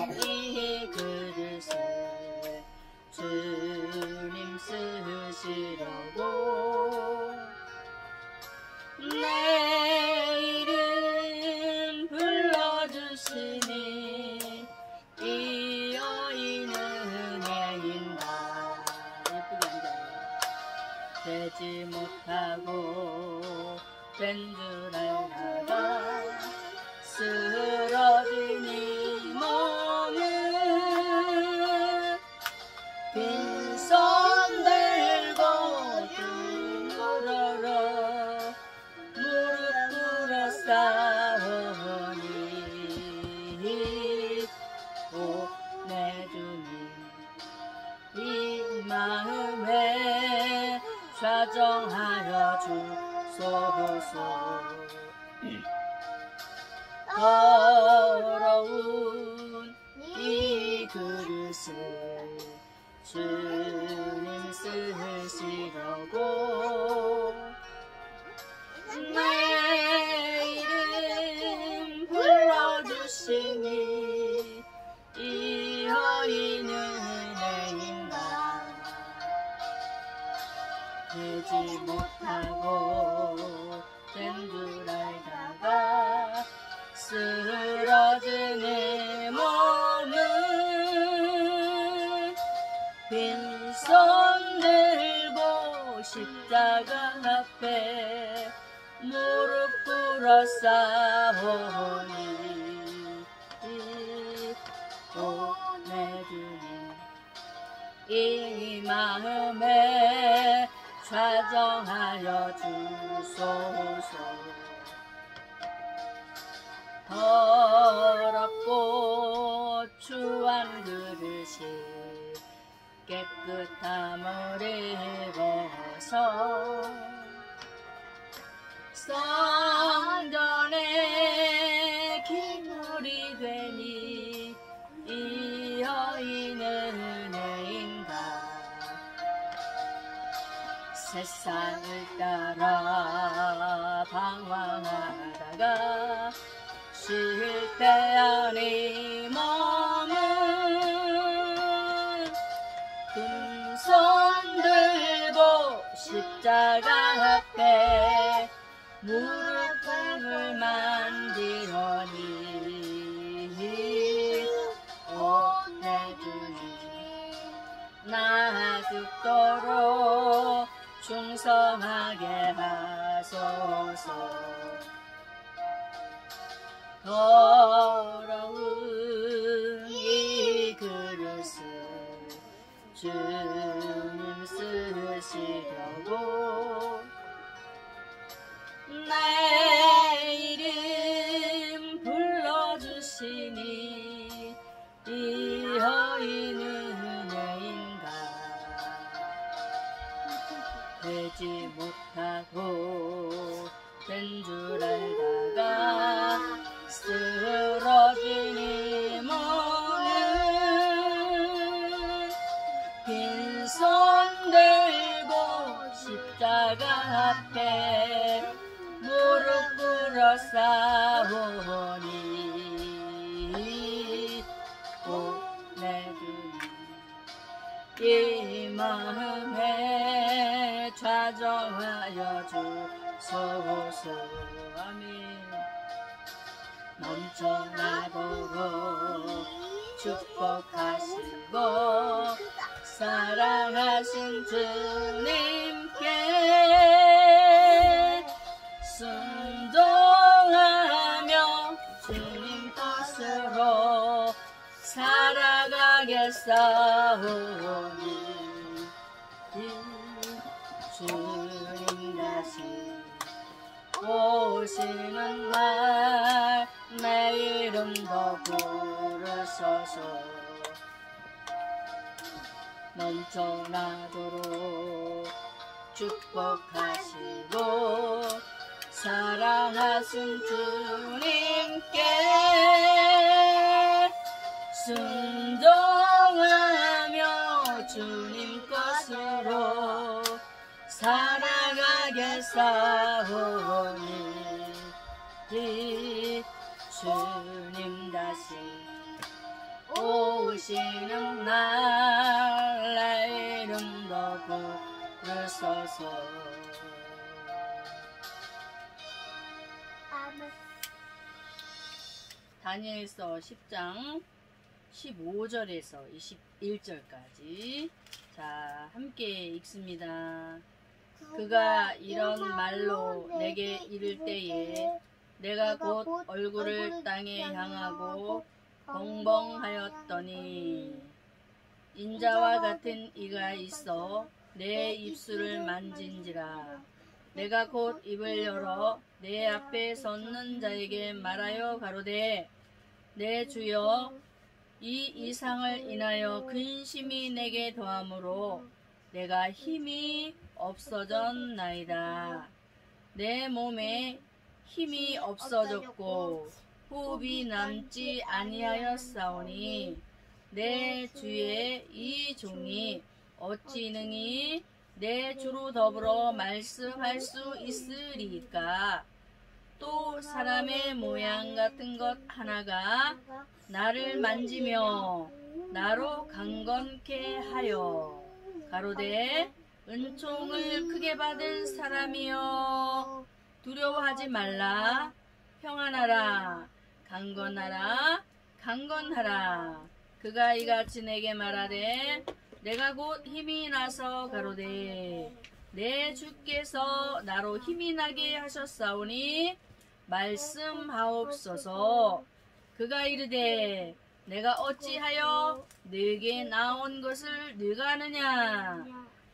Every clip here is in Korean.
이 그릇을 주님 쓰시려고 내 이름 불러주시니 이 여인은 은혜인가. 예쁘게 앉아요. 되지 못하고 된 줄 알다가 쓰러진 이 몸은 빈손 들고 둥그러러 무릎 꿇어 싸우니 오 내 주님 이 마음에 좌정하여 주소서. 더러운 이 그릇을 주님 쓰시려고 내 이름 불러주시니 이 여인은 은혜인가. 되지 못하고 된 줄 알다가 쓰러진 이 몸은 빈손 들고 십자가 앞에 무릎 꿇어 싸우니 오 내 주님 이 마음에 좌정하여 주소서. 더럽고 추한 그릇이 깨끗함을 입어서 성전에 기물이 되니 이 여인은 은혜인가. 세상을 따라 방황하다가 실패한 이 몸은 빈손 들고 십자가 앞에 무릎을 만지러니 오 내 주님 나 죽도록 충성하게 하소서. 더러운 이 그릇을 주님 쓰시려고 내 이름 불러주시니 이 여인은 은혜인가. 되지 못하고 된 줄 알다가 쓰러진 이 몸은 빈손 들고 십자가 앞에 무릎 꿇어 싸우니 오 내 주님 이 마음에 좌정하여 주소서. 아멘. 넘쳐나도록 축복하시고 사랑하신 주님께 순종하며 주님 뜻으로 살아가겠사오니 주님 다시 오시는 날 내 이름도 부르소서. 넘쳐나도록 축복하시고 사랑하신 주님께 순종하며 주님 것으로 살아가겠사오니 주님 다시 오시는 날 나의 이름도 부르소서. 다니엘서 10장 15절에서 21절까지 자 함께 읽습니다. 그가 이런 말로 내게 이를 때에 내가 곧 얼굴을 땅에 향하고 벙벙하였더니 인자와 같은 이가 있어 내 입술을 만진지라. 내가 곧 입을 열어 내 앞에 섰는 자에게 말하여 가로되 내 주여 이 이상을 인하여 근심이 내게 더하므로 내가 힘이 없어졌나이다. 내 몸에 힘이 없어졌고 호흡이 남지 아니하였사오니 내 주의 이 종이 어찌 능히 내 주로 더불어 말씀할 수 있으리까. 또 사람의 모양 같은 것 하나가 나를 만지며 나로 강건케 하여 가로되 은총을 크게 받은 사람이여 두려워하지 말라. 평안하라. 강건하라. 강건하라. 그가 이같이 내게 말하되 내가 곧 힘이 나서 가로되 내 주께서 나로 힘이 나게 하셨사오니 말씀하옵소서. 그가 이르되 내가 어찌하여 네게 나온 것을 네가 아느냐.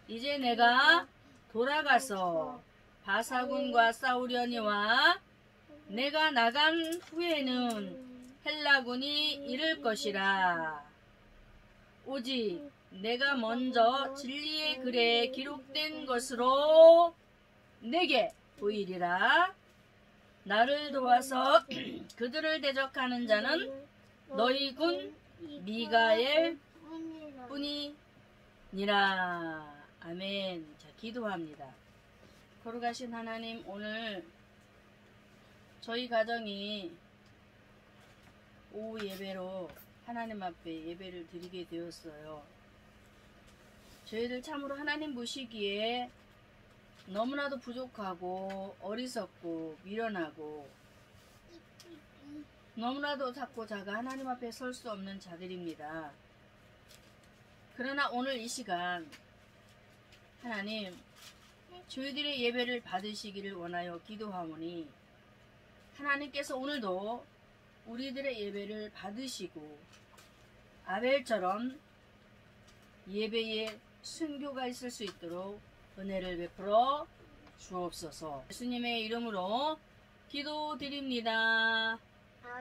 이제 내가 돌아가서 바사군과 싸우려니와 내가 나간 후에는 헬라군이 이를 것이라. 오직 내가 먼저 진리의 글에 기록된 것으로 내게 보이리라. 나를 도와서 그들을 대적하는 자는 너희 군 미가엘 뿐이니라. 아멘. 자, 기도합니다. 거룩하신 하나님, 오늘 저희 가정이 오후 예배로 하나님 앞에 예배를 드리게 되었어요. 저희들 참으로 하나님 보시기에 너무나도 부족하고 어리석고 미련하고 너무나도 작고 작아 하나님 앞에 설 수 없는 자들입니다. 그러나 오늘 이 시간 하나님 저희들의 예배를 받으시기를 원하여 기도하오니 하나님께서 오늘도 우리들의 예배를 받으시고 아벨처럼 예배에 순교가 있을 수 있도록 은혜를 베풀어 주옵소서. 예수님의 이름으로 기도드립니다.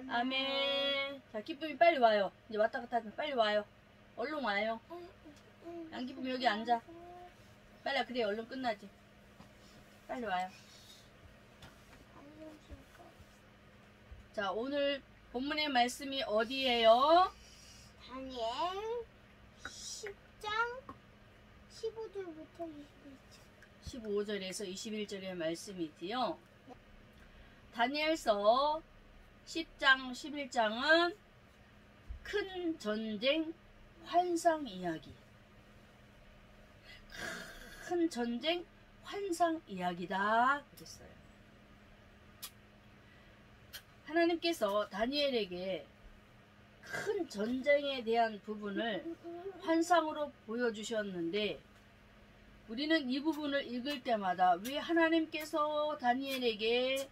아멘. 자, 기쁨이 빨리 와요. 이제 왔다 갔다 하면 빨리 와요. 얼른 와요. 안 기쁨이 여기 앉아. 빨리 와. 그래, 얼른 끝나지. 빨리 와요. 자, 오늘 본문의 말씀이 어디예요? 다니엘 10장 15절부터 21절. 15절에서 21절의 말씀이지요. 다니엘서 10장, 11장은 큰 전쟁 환상 이야기. 큰 전쟁 환상 이야기다 그랬어요. 하나님께서 다니엘에게 큰 전쟁에 대한 부분을 환상으로 보여주셨는데 우리는 이 부분을 읽을 때마다 왜 하나님께서 다니엘에게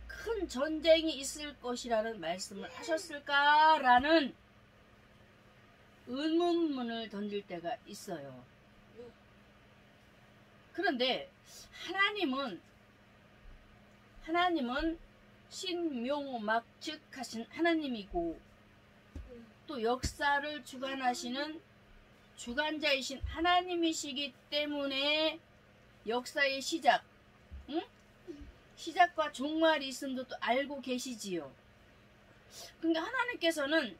큰 전쟁이 있을 것이라는 말씀을 하셨을까라는 의문문을 던질 때가 있어요. 그런데 하나님은 신묘막측하신 하나님이고 또 역사를 주관하시는 주관자이신 하나님이시기 때문에 역사의 시작, 시작과 종말이 있음도 또 알고 계시지요. 그러니까 하나님께서는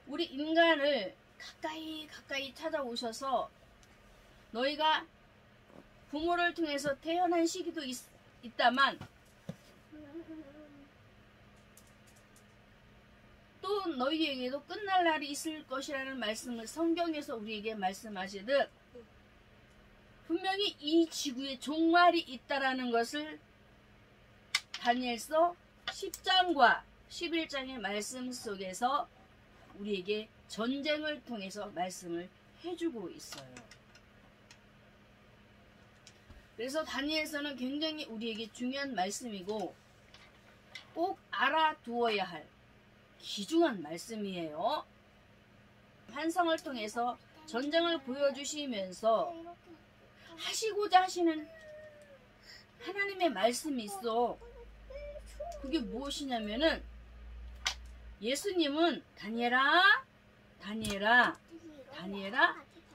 우리 인간을 가까이 찾아오셔서 너희가 부모를 통해서 태어난 시기도 있다만 또 때처럼 너희에게도 끝날 날이 있을 것이라는 말씀을 성경에서 우리에게 말씀하시듯 분명히 이 지구에 종말이 있다라는 것을 다니엘서 10장과 11장의 말씀 속에서 우리에게 전쟁을 통해서 말씀을 해주고 있어요. 그래서 다니엘서는 굉장히 우리에게 중요한 말씀이고 꼭 알아두어야 할 귀중한 말씀이에요. 환상을 통해서 전쟁을 보여주시면서 하시고자 하시는 하나님의 말씀이 있어. 그게 무엇이냐면은 예수님은 다니엘아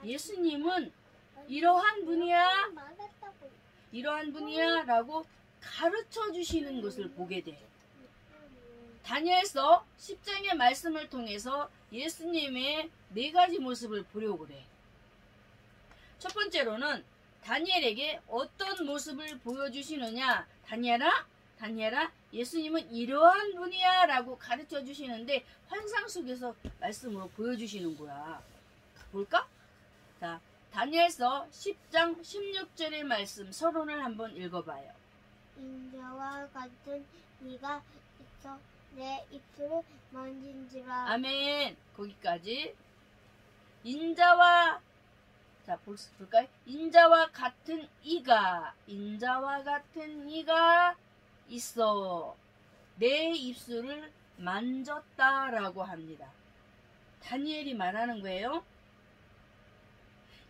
예수님은 이러한 분이야 라고 가르쳐 주시는 것을 보게 돼. 다니엘서 10장의 말씀을 통해서 예수님의 4가지 모습을 보려고 그래. 첫 번째로는 다니엘에게 어떤 모습을 보여주시느냐. 다니엘아 예수님은 이러한 분이야 라고 가르쳐 주시는데 환상 속에서 말씀으로 보여주시는 거야. 볼까? 자, 다니엘서 10장 16절의 말씀 서론을 한번 읽어봐요. 인자와 같은 이가 있어 내 입술을 만진지라. 아멘. 거기까지. 인자와 볼까요? 인자와 같은 이가 있어 내 입술을 만졌다라고 합니다. 다니엘이 말하는 거예요.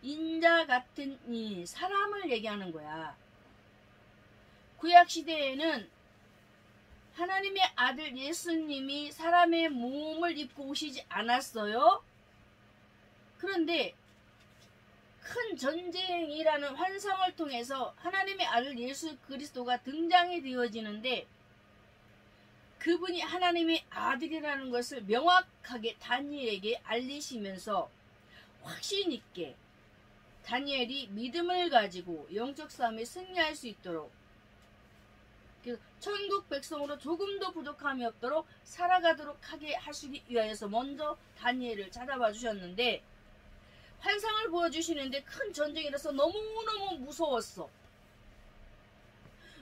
인자 같은 이 사람을 얘기하는 거야. 구약 시대에는 하나님의 아들 예수님이 사람의 몸을 입고 오시지 않았어요. 그런데 큰 전쟁이라는 환상을 통해서 하나님의 아들 예수 그리스도가 등장이 되어지는데 그분이 하나님의 아들이라는 것을 명확하게 다니엘에게 알리시면서 확신 있게 다니엘이 믿음을 가지고 영적 싸움에 승리할 수 있도록 그래서 천국 백성으로 조금도 부족함이 없도록 살아가도록 하게 하시기 위하여서 먼저 다니엘을 찾아봐 주셨는데 환상을 보여주시는데 큰 전쟁이라서 너무너무 무서웠어.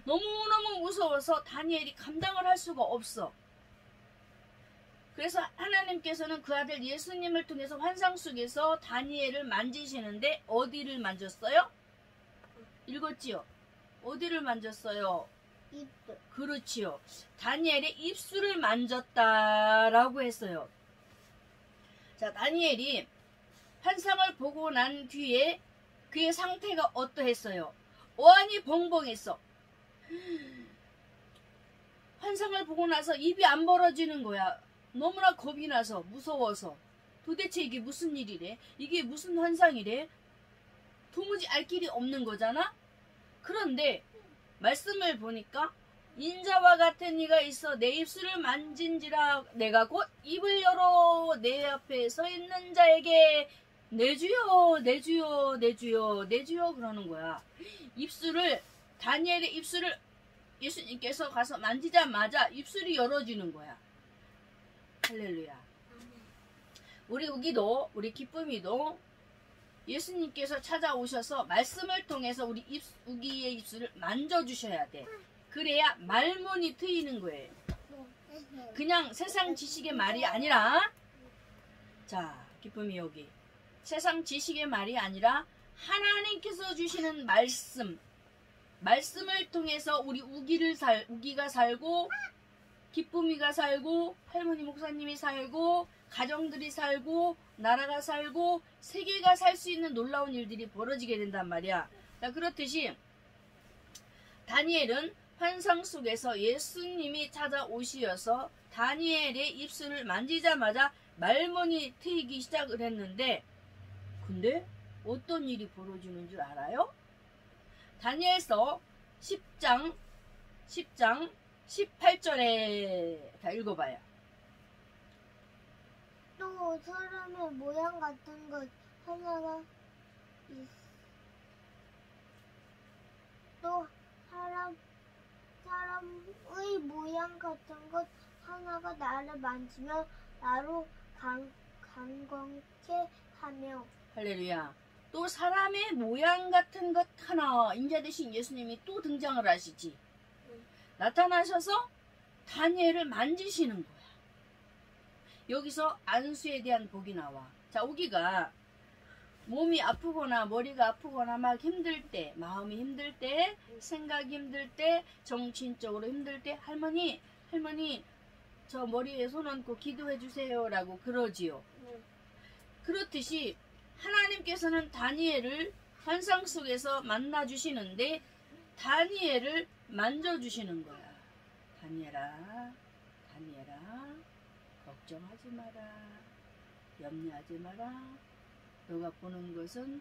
너무너무 무서워서 다니엘이 감당을 할 수가 없어. 그래서 하나님께서는 그 아들 예수님을 통해서 환상 속에서 다니엘을 만지시는데 어디를 만졌어요? 읽었지요? 어디를 만졌어요? 입술. 그렇지요. 다니엘의 입술을 만졌다라고 했어요. 자, 다니엘이 환상을 보고 난 뒤에 그의 상태가 어떠했어요? 어안이 벙벙했어. 환상을 보고 나서 입이 안 벌어지는 거야. 너무나 겁이 나서 무서워서 도대체 이게 무슨 일이래? 이게 무슨 환상이래? 도무지 알 길이 없는 거잖아? 그런데 말씀을 보니까 인자와 같은 이가 있어 내 입술을 만진지라 내가 곧 입을 열어 내 앞에 서 있는 자에게 내 주여 내 주여 내 주여 내 주여 그러는 거야. 입술을 다니엘의 입술을 예수님께서 가서 만지자마자 입술이 열어지는 거야. 할렐루야. 우리 우기도 우리 기쁨이도 예수님께서 찾아오셔서 말씀을 통해서 우리 우기의 입술을 만져주셔야 돼. 그래야 말문이 트이는 거예요. 그냥 세상 지식의 말이 아니라 자 기쁨이 여기 세상 지식의 말이 아니라 하나님께서 주시는 말씀을 통해서 우리 우기가 살고 기쁨이가 살고 할머니 목사님이 살고 가정들이 살고 나라가 살고 세계가 살 수 있는 놀라운 일들이 벌어지게 된단 말이야. 자, 그렇듯이 다니엘은 환상 속에서 예수님이 찾아오시어서 다니엘의 입술을 만지자마자 말문이 트이기 시작을 했는데 근데 어떤 일이 벌어지는 줄 알아요? 다니엘서 10장 18절에 다 읽어봐요. 또 사람의 모양 같은 것 하나가 또 사람의 모양 같은 것 하나가 나를 만지며 나로 강건케 하며. 할렐루야. 또 사람의 모양 같은 것 하나 인자 되신 예수님이 또 등장을 하시지. 나타나셔서 다니엘을 만지시는 거야. 여기서 안수에 대한 복이 나와. 자, 우리가 몸이 아프거나 머리가 아프거나 막 힘들 때, 마음이 힘들 때, 생각이 힘들 때, 정신적으로 힘들 때 할머니 저 머리에 손 얹고 기도해 주세요 라고 그러지요. 그렇듯이 하나님께서는 다니엘을 환상 속에서 만나주시는데 다니엘을 만져주시는 거야. 다니엘아 걱정하지 마라. 염려하지 마라. 너가 보는 것은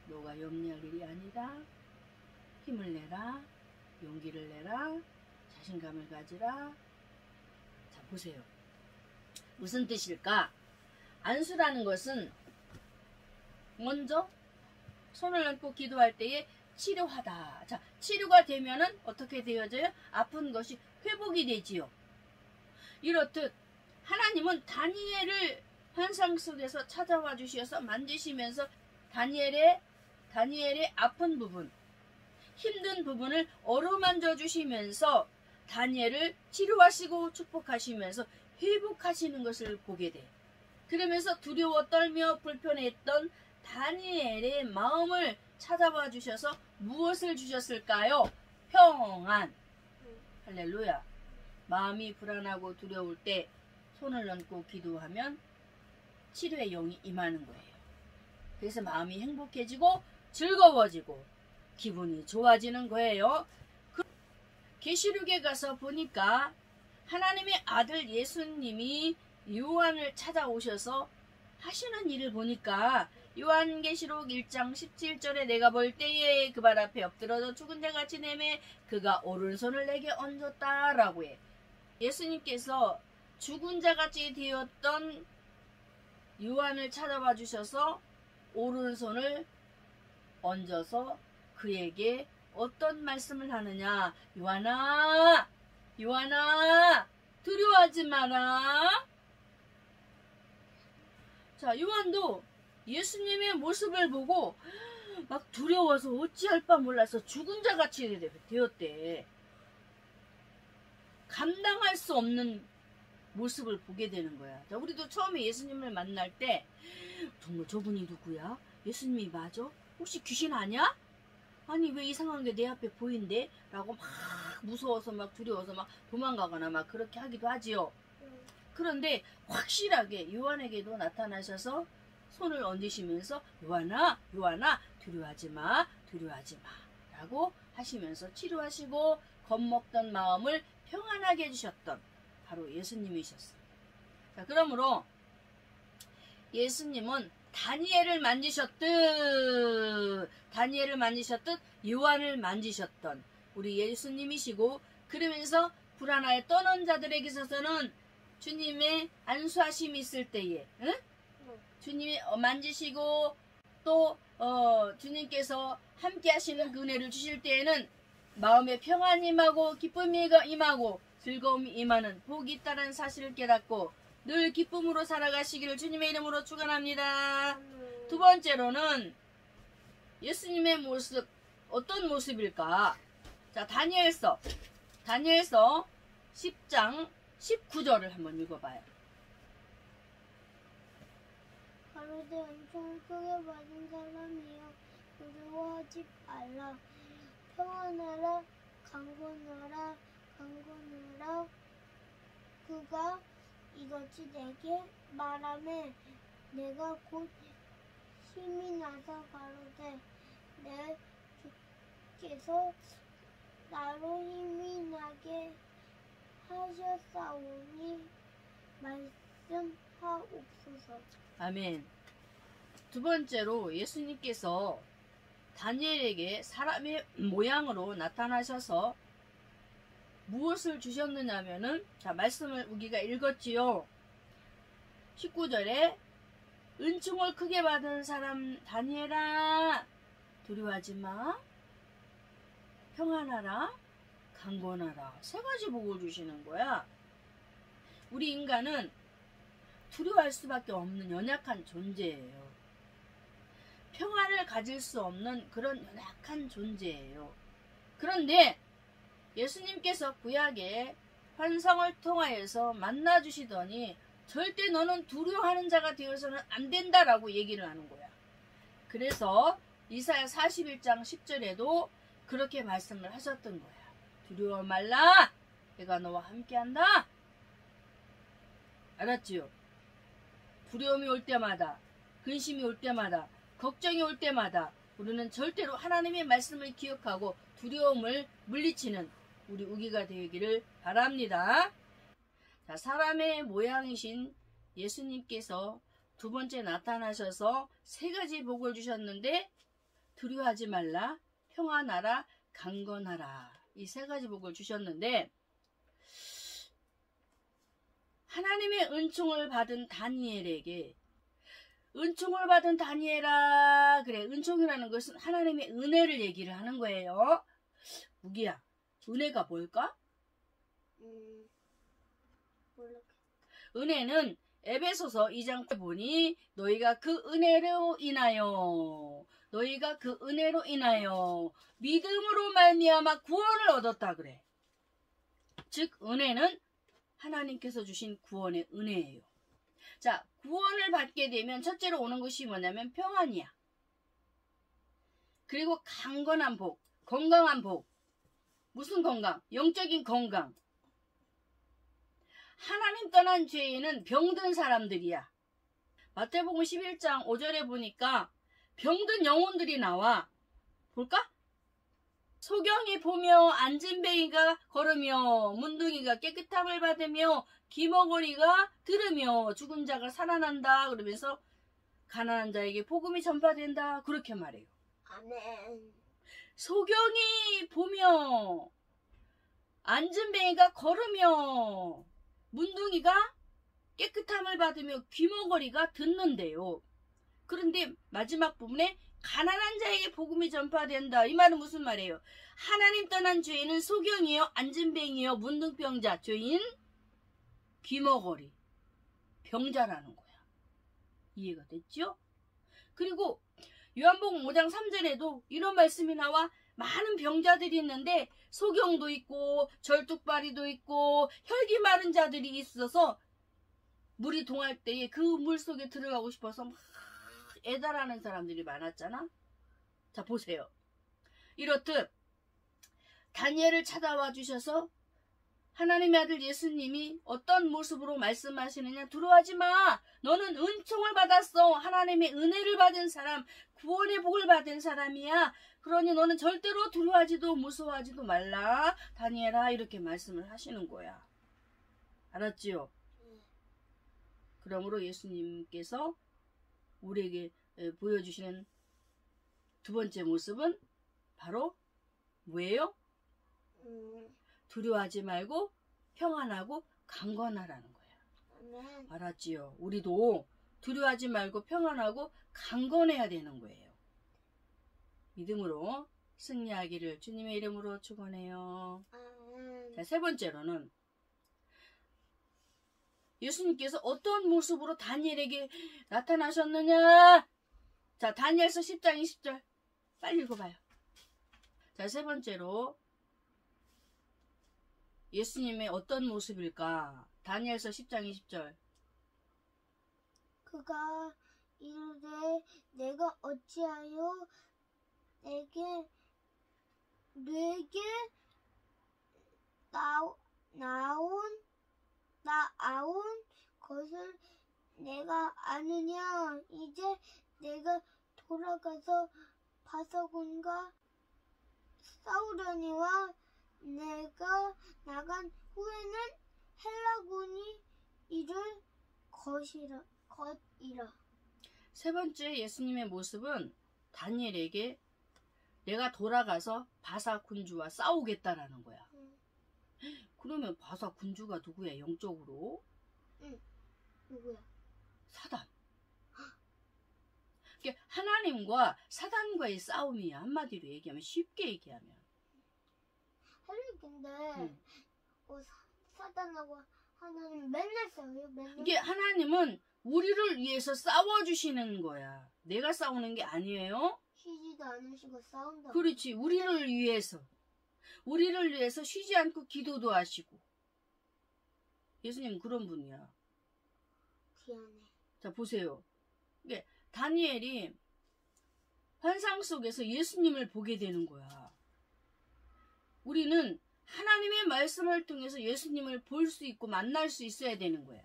너가 염려할 일이 아니다. 힘을 내라. 용기를 내라. 자신감을 가지라. 자, 보세요. 무슨 뜻일까? 안수라는 것은 먼저 손을 얹고 기도할 때에 치료하다. 자, 치료가 되면은 어떻게 되어져요? 아픈 것이 회복이 되지요. 이렇듯 하나님은 다니엘을 환상 속에서 찾아와 주셔서 만지시면서 다니엘의 아픈 부분, 힘든 부분을 어루만져 주시면서 다니엘을 치료하시고 축복하시면서 회복하시는 것을 보게 돼. 그러면서 두려워 떨며 불편했던 다니엘의 마음을 찾아와 주셔서 무엇을 주셨을까요? 평안. 할렐루야. 마음이 불안하고 두려울 때 손을 얹고 기도하면 치료의 영이 임하는 거예요. 그래서 마음이 행복해지고 즐거워지고 기분이 좋아지는 거예요. 계시록에 가서 보니까 하나님의 아들 예수님이 요한을 찾아오셔서 하시는 일을 보니까 요한계시록 1장 17절에 내가 볼 때에 그 발 앞에 엎드러져 죽은 자같이 내매 그가 오른손을 내게 얹었다라고 해. 예수님께서 죽은 자같이 되었던 요한을 찾아와 주셔서 오른손을 얹어서 그에게 어떤 말씀을 하느냐. 요한아 두려워하지 마라. 자, 요한도 예수님의 모습을 보고 막 두려워서 어찌할 바 몰라서 죽은 자같이 되었대. 감당할 수 없는 모습을 보게 되는 거야. 자, 우리도 처음에 예수님을 만날 때 정말 저분이 누구야? 예수님이 맞아? 혹시 귀신 아니야? 아니 왜 이상한 게 내 앞에 보인대? 라고 막 무서워서 막 두려워서 막 도망가거나 막 그렇게 하기도 하지요. 그런데 확실하게 요한에게도 나타나셔서 손을 얹으시면서 요한아 두려워하지 마 라고 하시면서 치료하시고 겁먹던 마음을 평안하게 해주셨던 바로 예수님이셨어요. 자, 그러므로 예수님은 다니엘을 만지셨듯 요한을 만지셨던 우리 예수님이시고, 그러면서 불안하여 떠는 자들에게 있어서는 주님의 안수하심이 있을 때에 주님이 만지시고 또 주님께서 함께 하시는 그 은혜를 주실 때에는 마음에 평안이 임하고 기쁨이 임하고 즐거움이 임하는 복이 있다는 사실을 깨닫고 늘 기쁨으로 살아가시기를 주님의 이름으로 축원합니다. 두 번째로는 예수님의 모습, 어떤 모습일까? 자, 다니엘서 10장 19절을 한번 읽어봐요. 가로되 엄청 크게 받은 사람이여 두려워하지 말라. 평안하라 강건하라 그가 이같이 내게 말하매 내가 곧 힘이 나서 가로되 내 주께서 나로 힘이 나게 하셨사오니 말씀하옵소서. 아멘. 두 번째로 예수님께서 다니엘에게 사람의 모양으로 나타나셔서 무엇을 주셨느냐면은, 자, 말씀을 우리가 읽었지요. 19절에 은총을 크게 받은 사람 다니엘아 두려워하지 마, 평안하라, 강건하라, 세 가지 복을 주시는 거야. 우리 인간은 두려워할 수밖에 없는 연약한 존재예요. 평안을 가질 수 없는 그런 연약한 존재예요. 그런데 예수님께서 구약에 환상을 통하여서 만나주시더니 절대 너는 두려워하는 자가 되어서는 안 된다라고 얘기를 하는 거야. 그래서 이사야 41장 10절에도 그렇게 말씀을 하셨던 거야. 두려워 말라. 내가 너와 함께한다. 알았지요? 두려움이 올 때마다, 근심이 올 때마다, 걱정이 올 때마다 우리는 절대로 하나님의 말씀을 기억하고 두려움을 물리치는 우리 우기가 되기를 바랍니다. 자, 사람의 모양이신 예수님께서 두 번째 나타나셔서 세 가지 복을 주셨는데 두려워하지 말라, 평안하라, 강건하라. 이 세 가지 복을 주셨는데 하나님의 은총을 받은 다니엘에게 은총을 받은 다니엘아, 그래, 은총이라는 것은 하나님의 은혜를 얘기를 하는 거예요. 우기야, 은혜가 뭘까? 몰라. 은혜는 에베소서 2장 보니 너희가 그 은혜로 인하여 믿음으로 말미암아 구원을 얻었다 그래. 즉 은혜는 하나님께서 주신 구원의 은혜예요. 자, 구원을 받게 되면 첫째로 오는 것이 뭐냐면 평안이야. 그리고 강건한 복, 건강한 복. 무슨 건강? 영적인 건강. 하나님 떠난 죄인은 병든 사람들이야. 마태복음 11장 5절에 보니까 병든 영혼들이 나와. 볼까? 소경이 보며 안진뱅이가 걸으며 문둥이가 깨끗함을 받으며 기머거리가 들으며 죽은 자가 살아난다. 그러면서 가난한 자에게 복음이 전파된다. 그렇게 말해요. 아멘. 소경이 보며 안진뱅이가 걸으며 문둥이가 깨끗함을 받으며 귀머거리가 듣는데요. 그런데 마지막 부분에 가난한 자에게 복음이 전파된다. 이 말은 무슨 말이에요? 하나님 떠난 죄인은 소경이요, 안진뱅이요, 문둥병자, 죄인, 귀머거리, 병자라는 거야. 이해가 됐죠? 그리고 요한복음 5장 3절에도 이런 말씀이 나와. 많은 병자들이 있는데 소경도 있고 절뚝발이도 있고 혈기 마른 자들이 있어서 물이 동할 때에 그 물 속에 들어가고 싶어서 막 애달하는 사람들이 많았잖아. 자, 보세요. 이렇듯 다니엘을 찾아와 주셔서 하나님의 아들 예수님이 어떤 모습으로 말씀하시느냐. 두려워하지 마. 너는 은총을 받았어. 하나님의 은혜를 받은 사람, 구원의 복을 받은 사람이야. 그러니 너는 절대로 두려워하지도 무서워하지도 말라. 다니엘아, 이렇게 말씀을 하시는 거야. 알았지요? 그러므로 예수님께서 우리에게 보여주시는 두 번째 모습은 바로 뭐예요? 두려워하지 말고 평안하고 강건하라는 거야. 아멘. 알았지요? 우리도 두려워하지 말고 평안하고 강건해야 되는 거예요. 믿음으로 승리하기를 주님의 이름으로 축원해요. 아멘. 자, 세 번째로는 예수님께서 어떤 모습으로 다니엘에게 나타나셨느냐. 자, 다니엘서 10장 20절 빨리 읽어봐요. 자, 세 번째로 예수님의 어떤 모습일까? 다니엘서 10장 20절. 그가 이르되 내가 어찌하여 내게 나아온 것을 내가 아느냐. 이제 내가 돌아가서 바사군과 싸우려니와 내가 나간 후에는 헬라군이 이를 것이라. 세 번째 예수님의 모습은 다니엘에게 내가 돌아가서 바사 군주와 싸우겠다라는 거야. 그러면 바사 군주가 누구야? 영적으로? 누구야? 사단. 하나님과 사단과의 싸움이야. 한마디로 얘기하면, 쉽게 얘기하면. 근데 사단하고 하나님 맨날 싸워요. 맨날. 이게 하나님은 우리를 위해서 싸워주시는 거야. 내가 싸우는 게 아니에요. 쉬지도 않으시고 싸운다. 그렇지. 우리를 위해서. 우리를 위해서 쉬지 않고 기도도 하시고. 예수님은 그런 분이야. 미안해. 자, 보세요. 이게 다니엘이 환상 속에서 예수님을 보게 되는 거야. 우리는 하나님의 말씀을 통해서 예수님을 볼 수 있고 만날 수 있어야 되는 거야.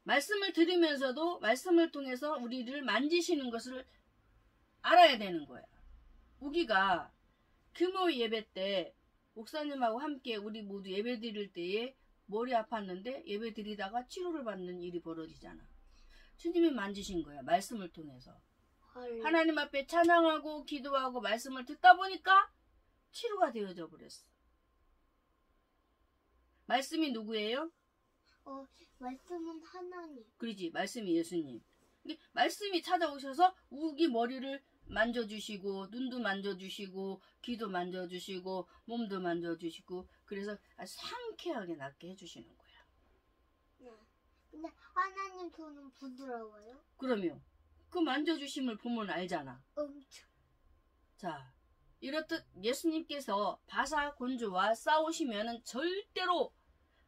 말씀을 들으면서도 말씀을 통해서 우리를 만지시는 것을 알아야 되는 거야. 우기가 금요 예배 때 목사님하고 함께 우리 모두 예배 드릴 때에 머리 아팠는데 예배 드리다가 치료를 받는 일이 벌어지잖아. 주님이 만지신 거야. 말씀을 통해서. 헐. 하나님 앞에 찬양하고 기도하고 말씀을 듣다 보니까 치료가 되어져 버렸어. 말씀이 누구예요? 말씀은 하나님. 그러지. 말씀이 예수님. 근데 말씀이 찾아오셔서 우기 머리를 만져주시고 눈도 만져주시고 귀도 만져주시고 몸도 만져주시고 그래서 아주 상쾌하게 낫게 해주시는 거야. 네. 근데 하나님 손은 부드러워요? 그러면 그 만져주심을 보면 알잖아. 엄청. 자, 이렇듯 예수님께서 바사 곤조와 싸우시면은 절대로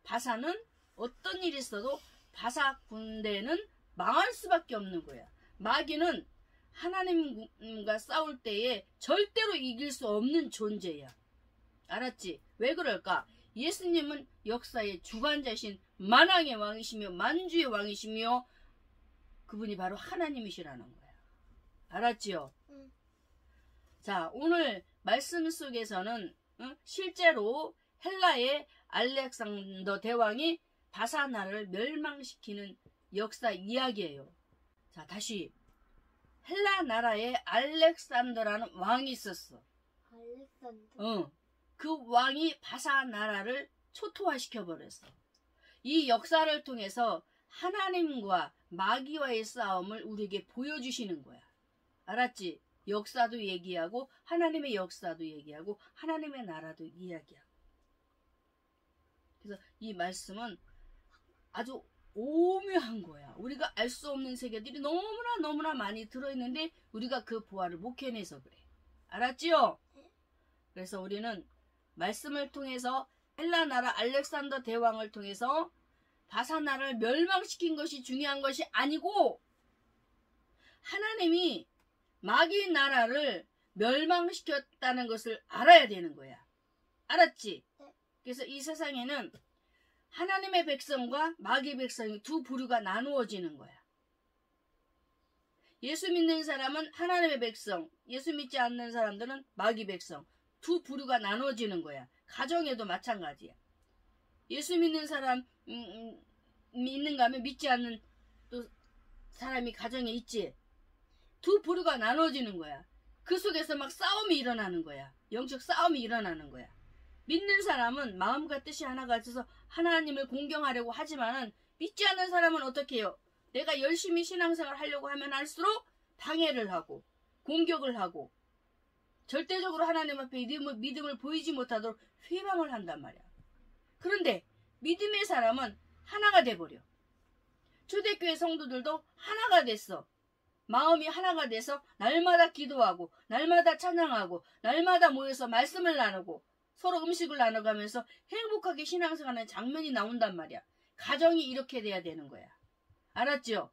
바사는 어떤 일이 있어도 바사 군대는 망할 수밖에 없는 거야. 마귀는 하나님과 싸울 때에 절대로 이길 수 없는 존재야. 알았지? 왜 그럴까? 예수님은 역사의 주관자신 만왕의 왕이시며 만주의 왕이시며 그분이 바로 하나님이시라는 거야. 알았지요? 응. 자, 오늘 말씀 속에서는 실제로 헬라의 알렉산더 대왕이 바사나를 멸망시키는 역사 이야기예요. 자, 다시 헬라 나라에 알렉산더라는 왕이 있었어. 알렉산더. 그 왕이 바사 나라를 초토화시켜 버렸어. 이 역사를 통해서 하나님과 마귀와의 싸움을 우리에게 보여주시는 거야. 알았지? 역사도 얘기하고 하나님의 역사도 얘기하고 하나님의 나라도 이야기하고. 그래서 이 말씀은 아주 오묘한 거야. 우리가 알 수 없는 세계들이 너무나 많이 들어있는데 우리가 그 보화를 못 캐내서 그래. 알았지요? 그래서 우리는 말씀을 통해서 헬라 나라 알렉산더 대왕을 통해서 바사나를 멸망시킨 것이 중요한 것이 아니고 하나님이 마귀 나라를 멸망시켰다는 것을 알아야 되는 거야. 알았지? 그래서 이 세상에는 하나님의 백성과 마귀 백성이 두 부류가 나누어지는 거야. 예수 믿는 사람은 하나님의 백성, 예수 믿지 않는 사람들은 마귀 백성. 두 부류가 나누어지는 거야. 가정에도 마찬가지야. 예수 믿는 사람 있는가 하면 믿지 않는 또 사람이 가정에 있지. 두 부류가 나눠지는 거야. 그 속에서 막 싸움이 일어나는 거야. 영적 싸움이 일어나는 거야. 믿는 사람은 마음과 뜻이 하나가 있어서 하나님을 공경하려고 하지만은 믿지 않는 사람은 어떻게 해요? 내가 열심히 신앙생활 하려고 하면 할수록 방해를 하고 공격을 하고 절대적으로 하나님 앞에 믿음을 보이지 못하도록 회방을 한단 말이야. 그런데 믿음의 사람은 하나가 돼버려. 초대교회 성도들도 하나가 됐어. 마음이 하나가 돼서 날마다 기도하고 날마다 찬양하고 날마다 모여서 말씀을 나누고 서로 음식을 나눠가면서 행복하게 신앙생활하는 장면이 나온단 말이야. 가정이 이렇게 돼야 되는 거야. 알았죠?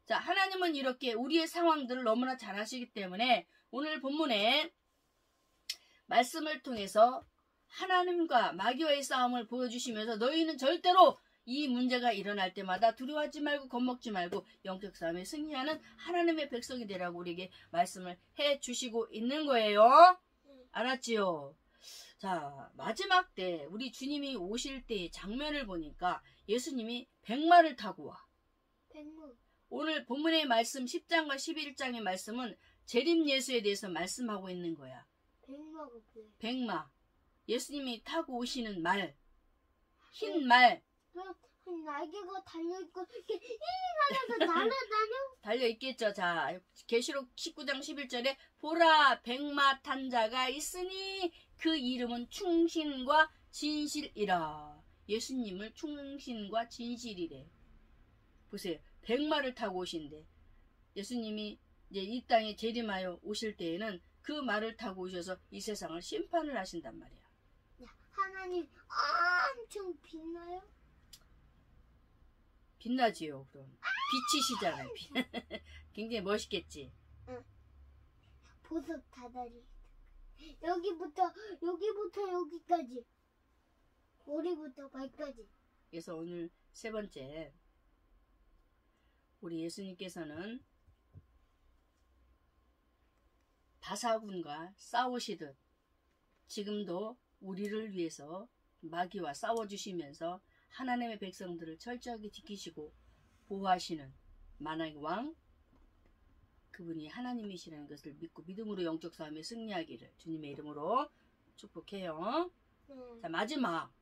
자, 하나님은 이렇게 우리의 상황들을 너무나 잘 아시기 때문에 오늘 본문에 말씀을 통해서 하나님과 마귀와의 싸움을 보여주시면서 너희는 절대로 이 문제가 일어날 때마다 두려워하지 말고 겁먹지 말고 영적 싸움에 승리하는 하나님의 백성이 되라고 우리에게 말씀을 해주시고 있는 거예요. 알았지요? 자, 마지막 때 우리 주님이 오실 때의 장면을 보니까 예수님이 백마를 타고 와. 백마. 오늘 본문의 말씀 10장과 11장의 말씀은 재림 예수에 대해서 말씀하고 있는 거야. 백마가 뭐야? 백마. 예수님이 타고 오시는 말. 흰 말. 그럼 날개가 달려있고 이렇게 하면서 날아다녀? 달려있겠죠. 자, 계시록 19장 11절에 보라 백마 탄 자가 있으니 그 이름은 충신과 진실이라. 예수님을 충신과 진실이래. 보세요. 백마를 타고 오신대. 예수님이 이제 이 땅에 재림하여 오실 때에는 그 말을 타고 오셔서 이 세상을 심판을 하신단 말이야. 하나님 엄청 빛나요? 빛나지요. 그럼 빛이시잖아요. 굉장히 멋있겠지. 보석 다다리. 여기부터 여기까지. 머리부터 발까지. 그래서 오늘 세 번째, 우리 예수님께서는 바사군과 싸우시듯 지금도 우리를 위해서 마귀와 싸워주시면서 하나님의 백성들을 철저하게 지키시고 보호하시는 만왕의 왕, 그분이 하나님이시라는 것을 믿고 믿음으로 영적 싸움에 승리하기를 주님의 이름으로 축복해요. 자, 마지막,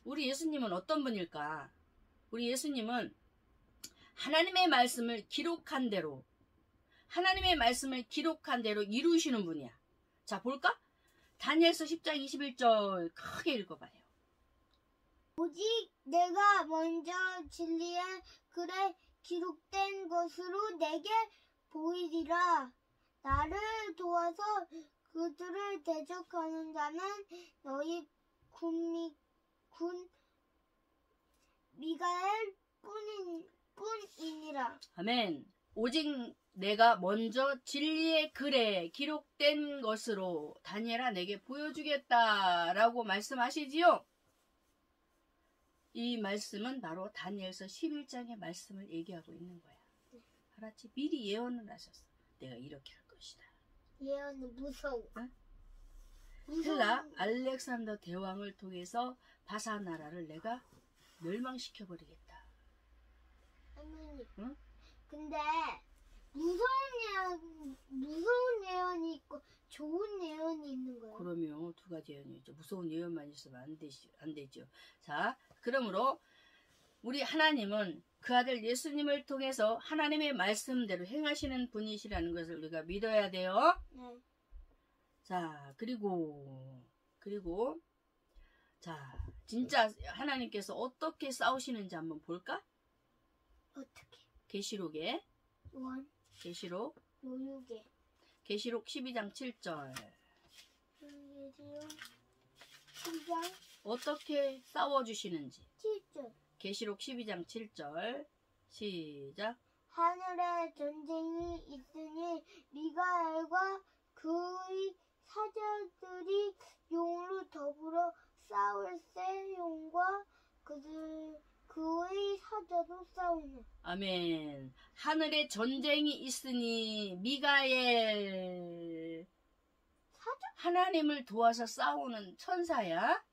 우리 예수님은 어떤 분일까? 우리 예수님은 하나님의 말씀을 기록한 대로 이루시는 분이야. 자, 볼까? 다니엘서 10장 21절 크게 읽어봐요. 오직 내가 먼저 진리의 글에 기록된 것으로 내게 보이리라. 나를 도와서 그들을 대적하는 자는 너희 군 미가엘 뿐이니라. 아멘. 오직 내가 먼저 진리의 글에 기록된 것으로 다니엘아 내게 보여주겠다라고 말씀하시지요. 이 말씀은 바로 다니엘서 11장의 말씀을 얘기하고 있는 거야. 알았지? 미리 예언을 하셨어. 내가 이렇게 할 것이다. 예언은 무서워. 응? 헬라 알렉산더 대왕을 통해서 바사 나라를 내가 멸망시켜버리겠다. 할머니. 응? 근데 무서운 예언이 있고 좋은 예언이 있는 거예요. 그러면 두 가지 예언이 있죠. 무서운 예언만 있으면 안 되죠. 자, 그러므로 우리 하나님은 그 아들 예수님을 통해서 하나님의 말씀대로 행하시는 분이시라는 것을 우리가 믿어야 돼요. 네. 자, 그리고 자, 진짜 하나님께서 어떻게 싸우시는지 한번 볼까? 어떻게? 계시록에 계시록 요요게. 계시록 12장 7절. 계시록 12장 어떻게 싸워주시는지. 7절. 계시록 12장 7절. 시작. 하늘에 전쟁이 있으니 미가엘과 그의 사자들이 용으로 더불어 싸울세. 용과 그의 사자도 싸우네. 아멘. 하늘에 전쟁이 있으니 미가엘 사자? 하나님을 도와서 싸우는 천사야.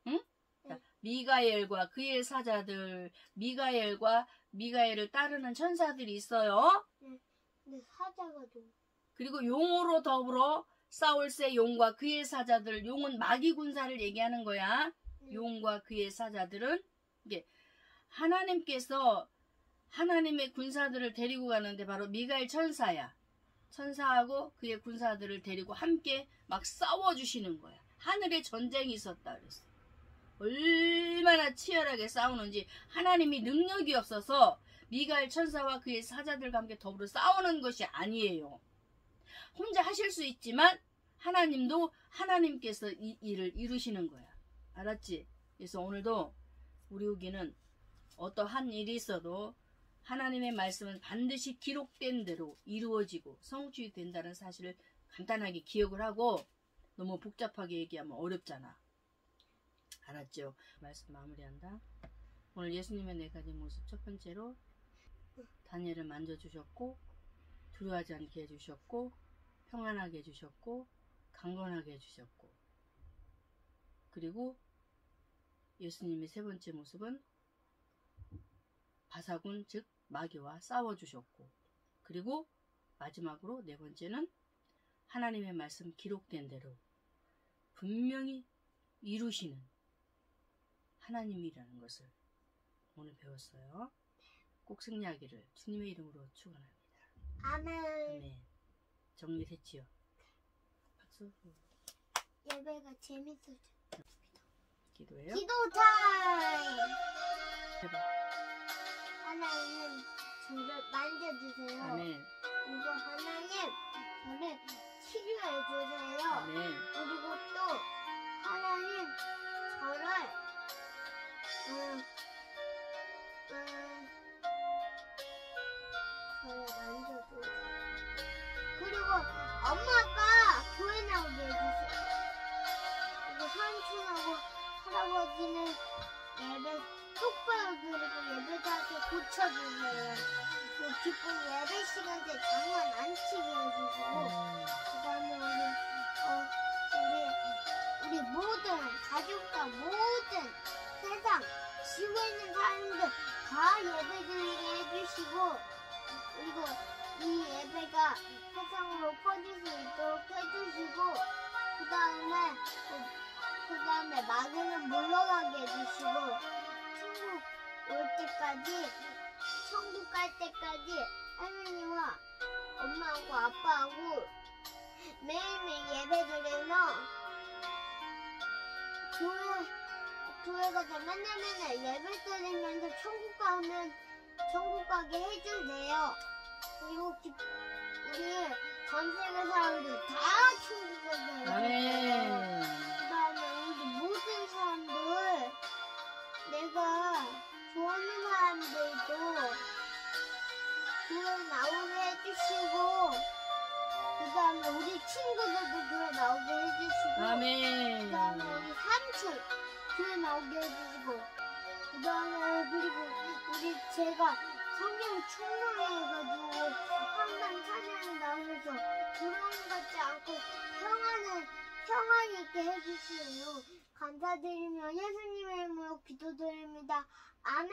응? 자, 미가엘과 그의 사자들, 미가엘을 따르는 천사들이 있어요. 근데 사자가 좀. 그리고 용으로 더불어 싸울세. 용과 그의 사자들. 용은 마귀 군사를 얘기하는 거야. 용과 그의 사자들은 이게 하나님께서 하나님의 군사들을 데리고 가는데 바로 미가엘 천사야. 천사하고 그의 군사들을 데리고 함께 막 싸워주시는 거야. 하늘에 전쟁이 있었다 그랬어. 얼마나 치열하게 싸우는지. 하나님이 능력이 없어서 미가엘 천사와 그의 사자들과 함께 더불어 싸우는 것이 아니에요. 혼자 하실 수 있지만 하나님도 하나님께서 이 일을 이루시는 거야. 알았지? 그래서 오늘도 우리 우기는 어떠한 일이 있어도 하나님의 말씀은 반드시 기록된 대로 이루어지고 성취된다는 사실을 간단하게 기억을 하고, 너무 복잡하게 얘기하면 어렵잖아. 알았죠? 말씀 마무리한다. 오늘 예수님의 네 가지 모습, 첫 번째로 다니엘을 만져주셨고 두려워하지 않게 해주셨고 평안하게 해주셨고 강건하게 해주셨고, 그리고 예수님의 세 번째 모습은 바사군 즉 마귀와 싸워주셨고, 그리고 마지막으로 네 번째는 하나님의 말씀 기록된 대로 분명히 이루시는 하나님이라는 것을 오늘 배웠어요. 꼭 승리하기를 주님의 이름으로 축원합니다. 아멘. 아멘. 정리됐지요? 박수. 예배가 재밌어졌습니다. 기도해요? 기도 타임. 해봐. 하나님 저를 만져주세요. 아멘. 그리고 하나님 저를 치료해 주세요. 아멘. 그리고 또 하나님 저를 저를 만져주세요. 그리고 엄마 아빠 교회 나오게 해주세요. 그리고 삼촌하고 할아버지는 예배 똑바로 드리고 예배 자세 고쳐주세요. 그 기쁜 예배 시간 때 장난 안 치게 해주시고 그다음에 우리 모든 가족과 모든 세상 지구에 있는 사람들 다 예배 드리게 해주시고 그리고 이 예배가 세상으로 퍼질 수 있도록 해주시고 그다음에 마귀는 물러가게 해주시고 천국 올 때까지 천국 갈 때까지 할머니와 엄마하고 아빠하고 매일매일 예배 드리며 교회 가서 맨날 예배 드리면서 천국 가게 해주세요. 그리고 우리 전 세계 사람들 다 천국 가게 해주세요. 아멘. 그다음에 우리 모든 사람들 내가 좋아하는 사람들도 교회 나오게 해주시고 그다음에 우리 친구들도 교회 나오게 해주시고 아멘. 그다음에 우리 삼촌 교회 나오게 해주시고 그다음에 그리고 제가 성경 충만해가지고 항상 찬양에 나오면서 두려움 갖지 않고 평안히 있게 해주시네요. 감사드리며 예수님의 이름으로 기도드립니다. 아멘.